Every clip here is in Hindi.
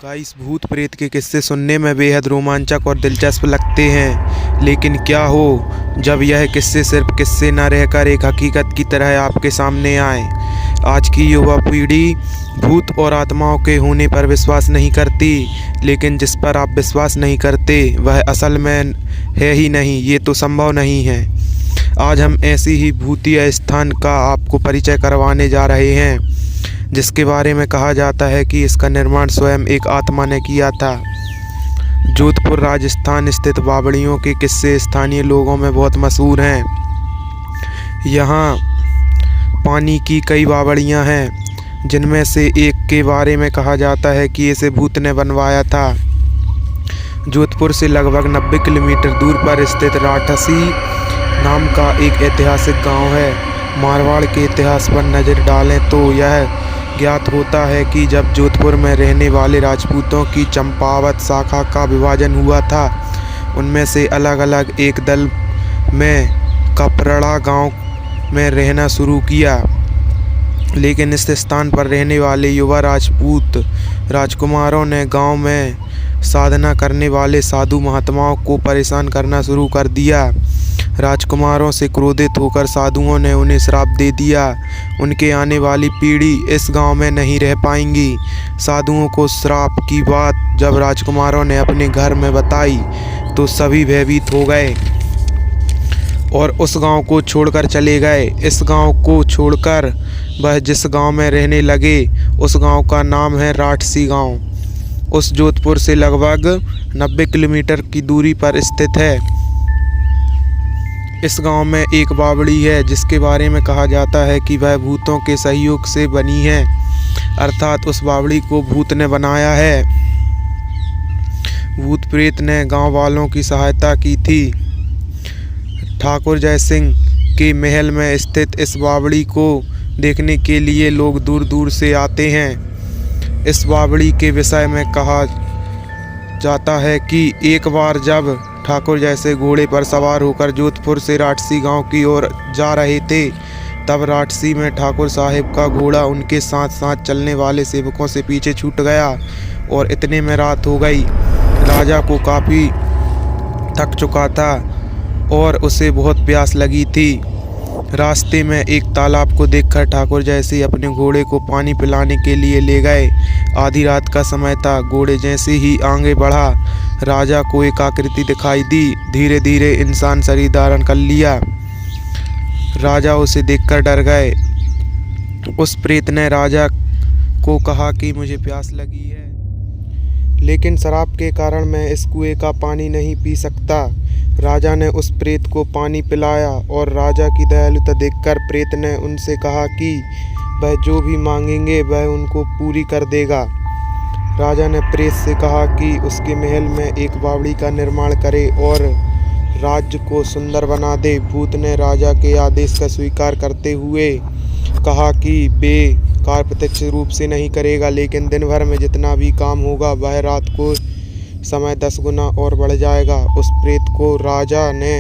गाइस, भूत प्रेत के किस्से सुनने में बेहद रोमांचक और दिलचस्प लगते हैं, लेकिन क्या हो जब यह किस्से सिर्फ किस्से न रहकर एक हकीकत की तरह आपके सामने आए। आज की युवा पीढ़ी भूत और आत्माओं के होने पर विश्वास नहीं करती, लेकिन जिस पर आप विश्वास नहीं करते वह असल में है ही नहीं, ये तो संभव नहीं है। आज हम ऐसी ही भूतिया स्थान का आपको परिचय करवाने जा रहे हैं, जिसके बारे में कहा जाता है कि इसका निर्माण स्वयं एक आत्मा ने किया था। जोधपुर राजस्थान स्थित बावड़ियों के किस्से स्थानीय लोगों में बहुत मशहूर हैं। यहाँ पानी की कई बावड़ियाँ हैं, जिनमें से एक के बारे में कहा जाता है कि इसे भूत ने बनवाया था। जोधपुर से लगभग 90 किलोमीटर दूर पर स्थित राठसी नाम का एक ऐतिहासिक गांव है। मारवाड़ के इतिहास पर नज़र डालें तो यह ज्ञात होता है कि जब जोधपुर में रहने वाले राजपूतों की चंपावत शाखा का विभाजन हुआ था, उनमें से अलग अलग एक दल में कपरड़ा गांव में रहना शुरू किया। लेकिन इस स्थान पर रहने वाले युवा राजपूत राजकुमारों ने गांव में साधना करने वाले साधु महात्माओं को परेशान करना शुरू कर दिया। राजकुमारों से क्रोधित होकर साधुओं ने उन्हें श्राप दे दिया, उनके आने वाली पीढ़ी इस गांव में नहीं रह पाएंगी। साधुओं को श्राप की बात जब राजकुमारों ने अपने घर में बताई तो सभी भयभीत हो गए और उस गांव को छोड़कर चले गए। इस गांव को छोड़कर वह जिस गांव में रहने लगे, उस गांव का नाम है राठसी गांव। उस जोधपुर से लगभग 90 किलोमीटर की दूरी पर स्थित है। इस गांव में एक बावड़ी है, जिसके बारे में कहा जाता है कि वह भूतों के सहयोग से बनी है, अर्थात उस बावड़ी को भूत ने बनाया है। भूत प्रेत ने गांव वालों की सहायता की थी। ठाकुर जय सिंह के महल में स्थित इस बावड़ी को देखने के लिए लोग दूर दूर से आते हैं। इस बावड़ी के विषय में कहा जाता है कि एक बार जब ठाकुर जैसे घोड़े पर सवार होकर जोधपुर से राठसी गांव की ओर जा रहे थे, तब राठसी में ठाकुर साहब का घोड़ा उनके साथ साथ चलने वाले सेवकों से पीछे छूट गया और इतने में रात हो गई। राजा को काफ़ी थक चुका था और उसे बहुत प्यास लगी थी। रास्ते में एक तालाब को देखकर ठाकुर जैसे अपने घोड़े को पानी पिलाने के लिए ले गए। आधी रात का समय था। घोड़े जैसे ही आगे बढ़ा, राजा को एक आकृति दिखाई दी। धीरे धीरे इंसान शरीर धारण कर लिया। राजा उसे देखकर डर गए। उस प्रेत ने राजा को कहा कि मुझे प्यास लगी है, लेकिन शराब के कारण मैं इस कुएं का पानी नहीं पी सकता। राजा ने उस प्रेत को पानी पिलाया और राजा की दयालुता देखकर प्रेत ने उनसे कहा कि वह जो भी मांगेंगे वह उनको पूरी कर देगा। राजा ने प्रेत से कहा कि उसके महल में एक बावड़ी का निर्माण करे और राज्य को सुंदर बना दे। भूत ने राजा के आदेश का स्वीकार करते हुए कहा कि वे कार्य प्रत्यक्ष रूप से नहीं करेगा, लेकिन दिन भर में जितना भी काम होगा वह रात को समय 10 गुना और बढ़ जाएगा। उस प्रेत को राजा ने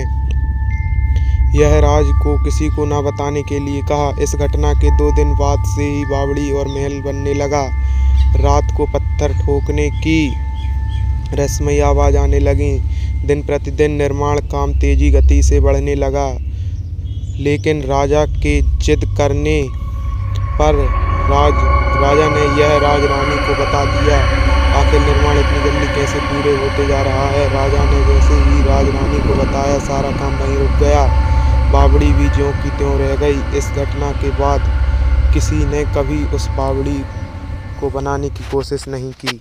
यह राज को किसी को न बताने के लिए कहा। इस घटना के 2 दिन बाद से ही बावड़ी और महल बनने लगा। रात को पत्थर ठोकने की रहस्यमयी आवाज़ आने लगी। दिन प्रतिदिन निर्माण काम तेजी गति से बढ़ने लगा, लेकिन राजा के जिद करने पर राजा ने यह राज रानी को बता दिया। आखिर निर्माण इतनी जल्दी कैसे पूरे होते जा रहा है। राजा ने जैसे ही राज रानी को बताया, सारा काम वहीं रुक गया। बावड़ी भी ज्यों की त्यों रह गई। इस घटना के बाद किसी ने कभी उस बावड़ी को बनाने की कोशिश नहीं की।